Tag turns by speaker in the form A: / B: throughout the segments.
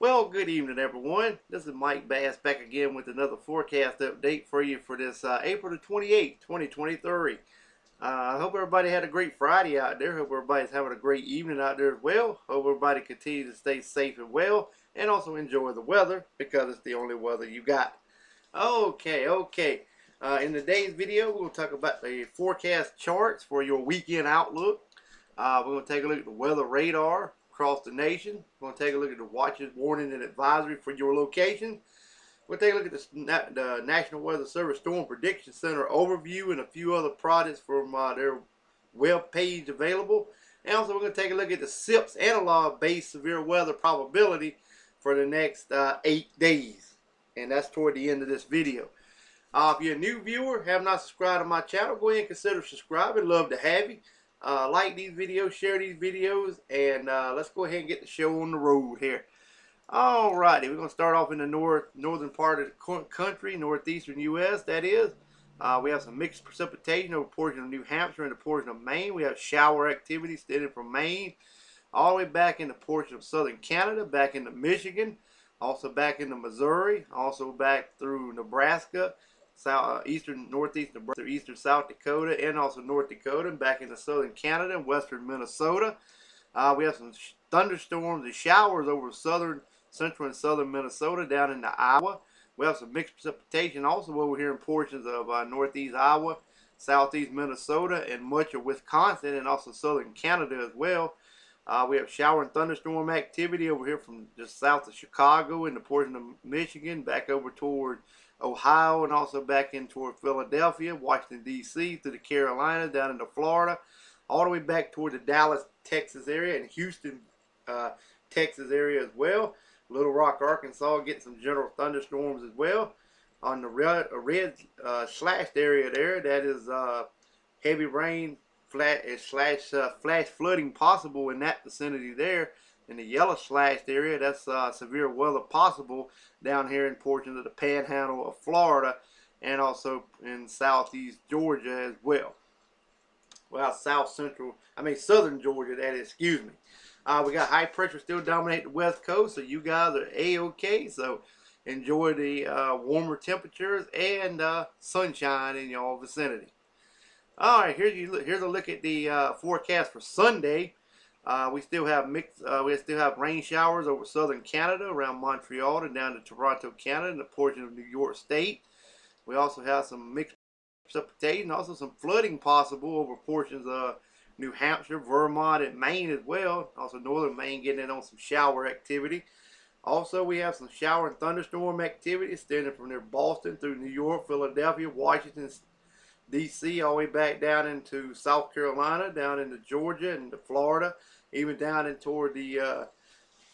A: Well, good evening, everyone. This is Mike Bass back again with another forecast update for you for this April the 28th, 2023. I hope everybody had a great Friday out there. Hope everybody's having a great evening out there as well. Hope everybody continues to stay safe and well and also enjoy the weather because it's the only weather you got. Okay. In today's video, we'll talk about the forecast charts for your weekend outlook. We're going to take a look at the weather radar across the nation. We're going to take a look at the watches, warning, and advisory for your location. We'll take a look at the National Weather Service Storm Prediction Center overview and a few other products from their web page available. And also we're going to take a look at the SIPS analog-based severe weather probability for the next 8 days. And that's toward the end of this video. If you're a new viewer, have not subscribed to my channel, go ahead and consider subscribing. Love to have you. Like these videos, share these videos, and let's go ahead and get the show on the road here. Alrighty, we're going to start off in the northern part of the country, northeastern U.S. that is. We have some mixed precipitation over a portion of New Hampshire and a portion of Maine. We have shower activity extending from Maine all the way back in the portion of southern Canada, back into Michigan, also back into Missouri, also back through Nebraska, northeast Nebraska, eastern South Dakota, and also North Dakota, and back into southern Canada and western Minnesota. We have some thunderstorms and showers over central and southern Minnesota down into Iowa. We have some mixed precipitation also over here in portions of northeast Iowa, southeast Minnesota, and much of Wisconsin, and also southern Canada as well. We have shower and thunderstorm activity over here from just south of Chicago and the portion of Michigan, back over toward Ohio, and also back in toward Philadelphia, Washington, D.C., to the Carolinas, down into Florida, all the way back toward the Dallas, Texas area, and Houston, Texas area as well. Little Rock, Arkansas, getting some general thunderstorms as well. On the red slashed area there, that is heavy rain, flash flooding possible in that vicinity there. In the yellow slashed area, that's severe weather possible down here in portions of the panhandle of Florida and also in southeast Georgia as well. Well, southern Georgia, that is, excuse me. We got high pressure still dominating the west coast, so you guys are A-okay. So enjoy the warmer temperatures and sunshine in your vicinity. All right, here's a look at the forecast for Sunday. We still have rain showers over southern Canada, around Montreal and down to Toronto, Canada, and a portion of New York State. We also have some mixed precipitation, also some flooding possible over portions of New Hampshire, Vermont, and Maine as well. Also northern Maine getting in on some shower activity. Also, we have some shower and thunderstorm activity extending from near Boston through New York, Philadelphia, Washington, D.C., all the way back down into South Carolina, down into Georgia and into Florida, even down in toward the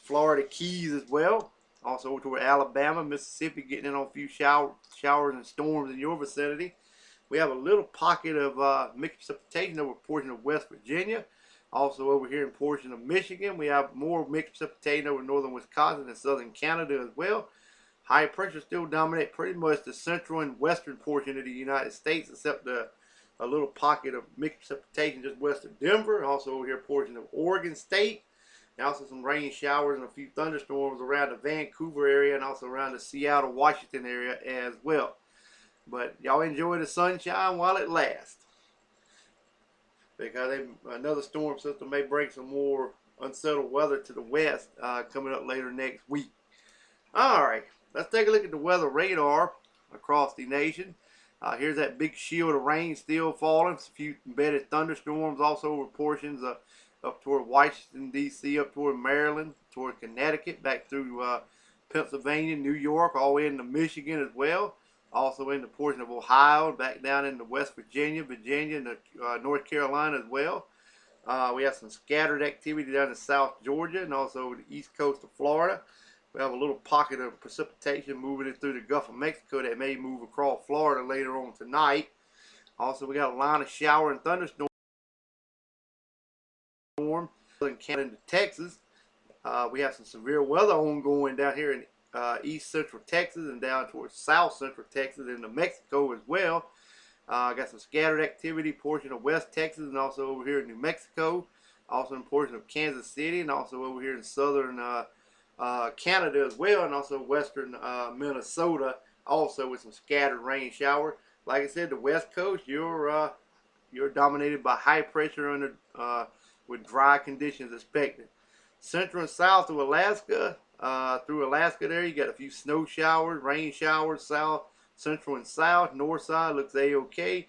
A: Florida Keys as well. Also toward Alabama, Mississippi, getting in on a few showers and storms in your vicinity. We have a little pocket of mixed precipitation over a portion of West Virginia. Also over here in portion of Michigan, we have more mixed precipitation over northern Wisconsin and southern Canada as well. High pressure still dominate pretty much the central and western portion of the United States, except a little pocket of mixed precipitation just west of Denver. Also over here, portion of Oregon State. And also some rain showers and a few thunderstorms around the Vancouver area and also around the Seattle, Washington area as well. But y'all enjoy the sunshine while it lasts, because another storm system may bring some more unsettled weather to the west coming up later next week. All right. Let's take a look at the weather radar across the nation. Here's that big shield of rain still falling. A few embedded thunderstorms also over portions up toward Washington, D.C., up toward Maryland, toward Connecticut, back through Pennsylvania, New York, all the way into Michigan as well. Also in the portion of Ohio, back down into West Virginia, and North Carolina as well. We have some scattered activity down in South Georgia and also the east coast of Florida. We have a little pocket of precipitation moving it through the Gulf of Mexico that may move across Florida later on tonight. Also, we got a line of shower and thunderstorm in Canada and Texas. We have some severe weather ongoing down here in east central Texas and down towards south central Texas and New Mexico as well. Got some scattered activity portion of West Texas and also over here in New Mexico. Also in portion of Kansas City and also over here in southern Canada as well, and also western Minnesota, also with some scattered rain shower. Like I said, the West Coast, you're dominated by high pressure under with dry conditions expected. Central and south of Alaska, through Alaska there, you got a few snow showers, rain showers, south, central and south. North side looks a-okay.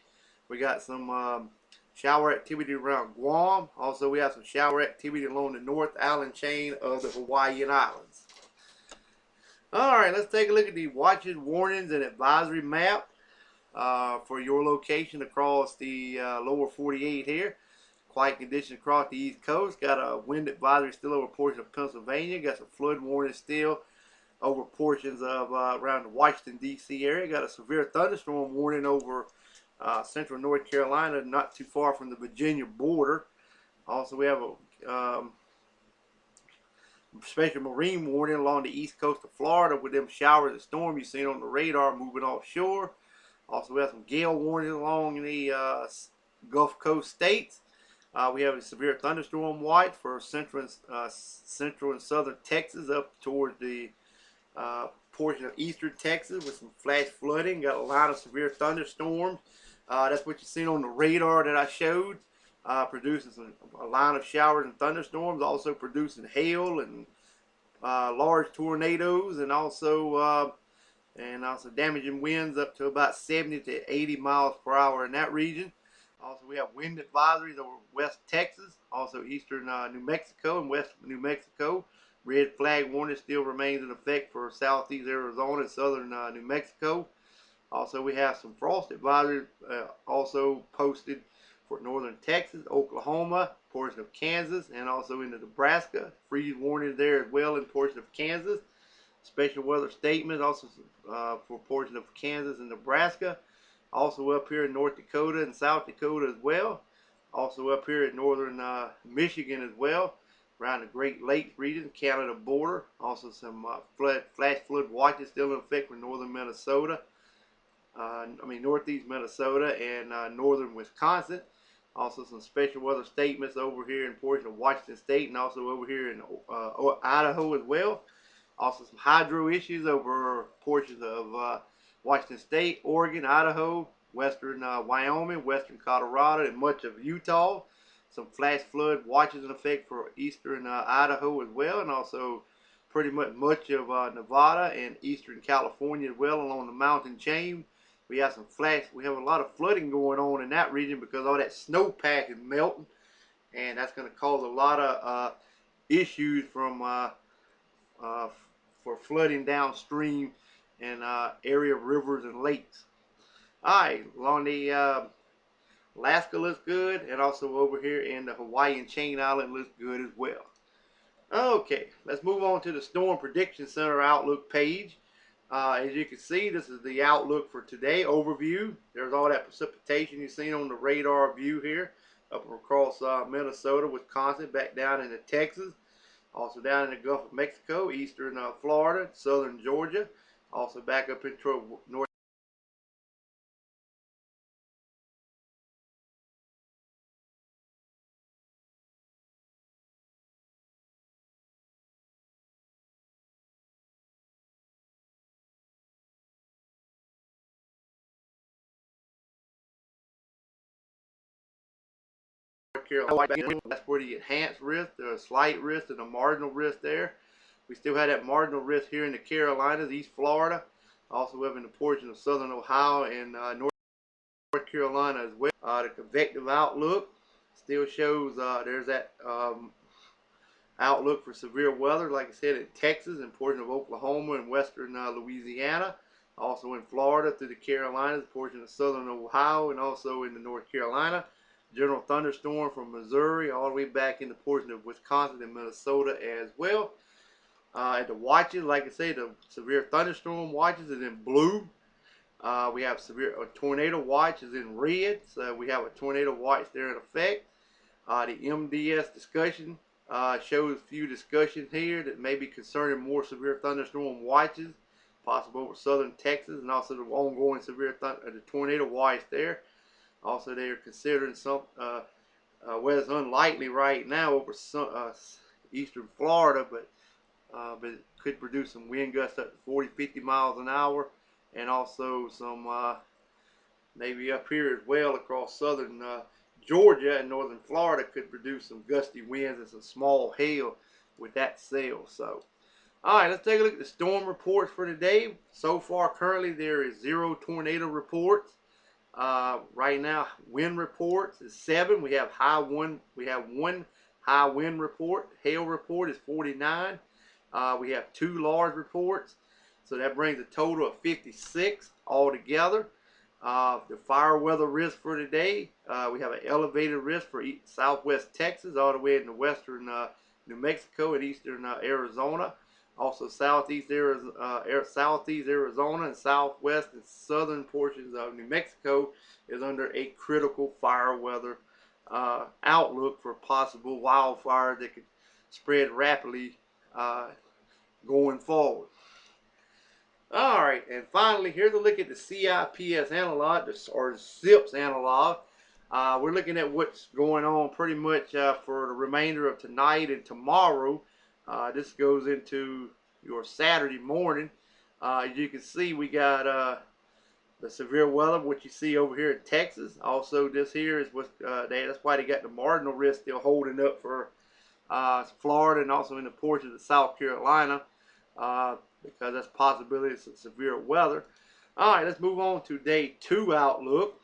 A: We got some shower activity around Guam. Also, we have some shower activity along the North Island chain of the Hawaiian Islands. All right, let's take a look at the watches, warnings, and advisory map for your location across the lower 48 here. Quiet conditions across the East Coast. Got a wind advisory still over portions of Pennsylvania. Got some flood warning still over portions of around the Washington, D.C. area. Got a severe thunderstorm warning over central North Carolina, not too far from the Virginia border. Also, we have a special marine warning along the east coast of Florida with them showers and storms you've seen on the radar moving offshore. Also, we have some gale warnings along the Gulf Coast states. We have a severe thunderstorm watch for central and southern Texas up towards the portion of eastern Texas with some flash flooding. Got a lot of severe thunderstorms. That's what you've seen on the radar that I showed. Producing a line of showers and thunderstorms, also producing hail and large tornadoes, and also damaging winds up to about 70 to 80 miles per hour in that region. Also, we have wind advisories over West Texas, also eastern New Mexico and west New Mexico. Red flag warning still remains in effect for southeast Arizona and southern New Mexico. Also, we have some frost advisories also posted for northern Texas, Oklahoma, portion of Kansas, and also into Nebraska. Freeze warning there as well in portion of Kansas. Special weather statement also for portion of Kansas and Nebraska. Also up here in North Dakota and South Dakota as well. Also up here in northern Michigan as well, around the Great Lakes region, Canada border. Also some flash flood watches still in effect for northern Minnesota. Northeast Minnesota and northern Wisconsin. Also some special weather statements over here in portion of Washington State and also over here in Idaho as well. Also some hydro issues over portions of Washington State, Oregon, Idaho, western Wyoming, western Colorado, and much of Utah. Some flash flood watches in effect for eastern Idaho as well, and also pretty much of Nevada and eastern California as well along the mountain chain. We have a lot of flooding going on in that region because all that snowpack is melting, and that's going to cause a lot of issues from for flooding downstream in area of rivers and lakes. Alright, along the Alaska looks good, and also over here in the Hawaiian chain island looks good as well. Okay, let's move on to the Storm Prediction Center Outlook page. As you can see, this is the outlook for today overview. There's all that precipitation you've seen on the radar view here, up across Minnesota, Wisconsin, back down into Texas. Also down in the Gulf of Mexico, eastern Florida, southern Georgia. Also back up into North Carolina. That's where the enhanced risk, the slight risk, and the marginal risk there. We still have that marginal risk here in the Carolinas, East Florida. Also, we have in the portion of southern Ohio and North Carolina as well. The convective outlook still shows there's that outlook for severe weather, like I said, in Texas and portion of Oklahoma and western Louisiana. Also in Florida through the Carolinas, portion of southern Ohio, and also in the North Carolina. General thunderstorm from Missouri all the way back in the portion of Wisconsin and Minnesota as well. At the watches, like I say, the severe thunderstorm watches is in blue. We have a tornado watch is in red. So we have a tornado watch there in effect. The MDS discussion shows a few discussions here that may be concerning more severe thunderstorm watches, possible over southern Texas, and also the ongoing severe the tornado watch there. Also, they are considering some where it's unlikely right now over eastern Florida, but but it could produce some wind gusts up to 40, 50 miles an hour, and also some maybe up here as well across southern Georgia and northern Florida could produce some gusty winds and some small hail with that cell. So, all right, let's take a look at the storm reports for today. So far, currently there is 0 tornado reports. Right now, wind reports is 7. We have one high wind report. Hail report is 49. We have 2 large reports, so that brings a total of 56 altogether. The fire weather risk for today, we have an elevated risk for southwest Texas all the way into western New Mexico and eastern Arizona. Also southeast Arizona and southwest and southern portions of New Mexico is under a critical fire weather outlook for possible wildfire that could spread rapidly going forward. All right, and finally, here's a look at the CIPS analog, or SIPS analog. We're looking at what's going on pretty much for the remainder of tonight and tomorrow. This goes into your Saturday morning. As you can see, we got the severe weather, what you see over here in Texas. Also, this here is what that's why they got the marginal risk still holding up for Florida and also in the portions of South Carolina. Because that's possibility of some severe weather. All right, let's move on to day 2 outlook.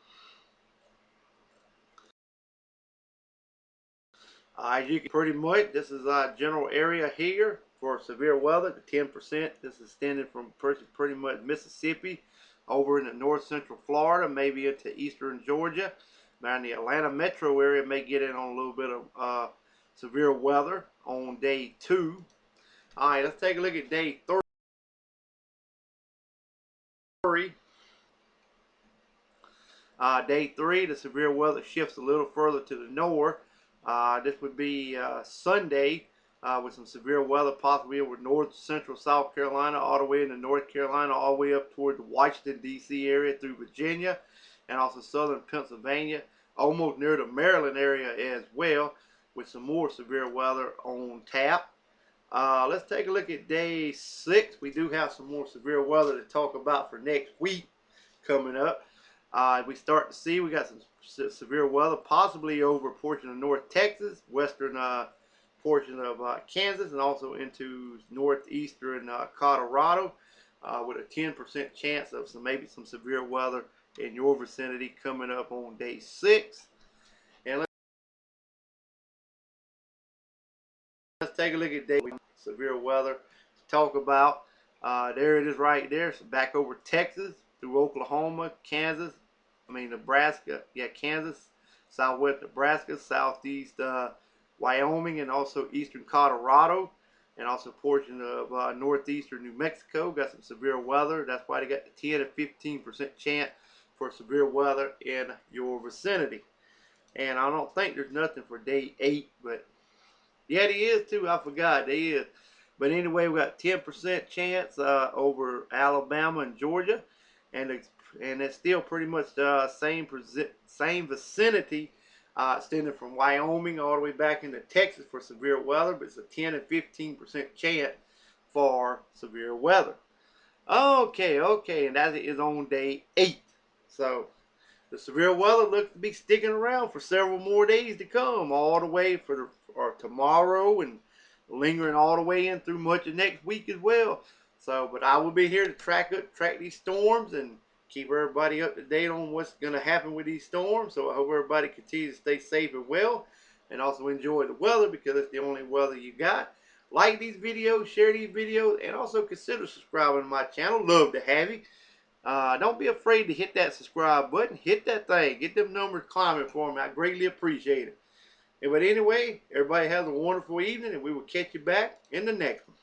A: You can pretty much, this is a general area here for severe weather. The 10%, this is extended from pretty much Mississippi over into north central Florida, maybe into eastern Georgia. Now in the Atlanta metro area may get in on a little bit of severe weather on day 2. All right, let's take a look at day 3. Day 3, the severe weather shifts a little further to the north. This would be Sunday with some severe weather possibly over north central South Carolina all the way into North Carolina, all the way up toward the Washington, D.C. area through Virginia and also southern Pennsylvania, almost near the Maryland area as well, with some more severe weather on tap. Let's take a look at day 6. We do have some more severe weather to talk about for next week coming up. We start to see we got some severe weather possibly over a portion of North Texas, western portion of Kansas, and also into northeastern Colorado with a 10% chance of maybe some severe weather in your vicinity coming up on day 6. And let's take a look at day severe weather to talk about. There it is right there. So back over Texas through Oklahoma, Nebraska, Kansas, southwest Nebraska, southeast Wyoming, and also eastern Colorado, and also a portion of northeastern New Mexico. Got some severe weather. That's why they got the 10 to 15% chance for severe weather in your vicinity. And I don't think there's nothing for day 8, but yeah, there is too. I forgot there is. But anyway, we got 10% chance over Alabama and Georgia, and it's still pretty much the same vicinity, extending from Wyoming all the way back into Texas for severe weather. But it's a 10 and 15% chance for severe weather. Okay, and that is on day 8. So the severe weather looks to be sticking around for several more days to come, all the way for tomorrow and lingering all the way in through much of next week as well. So, but I will be here to track these storms and keep everybody up to date on what's going to happen with these storms. So I hope everybody continues to stay safe and well, and also enjoy the weather because it's the only weather you got. Like these videos, share these videos, and also consider subscribing to my channel. Love to have you. Don't be afraid to hit that subscribe button. Hit that thing. Get them numbers climbing for me. I greatly appreciate it. But anyway, everybody has a wonderful evening, and we will catch you back in the next one.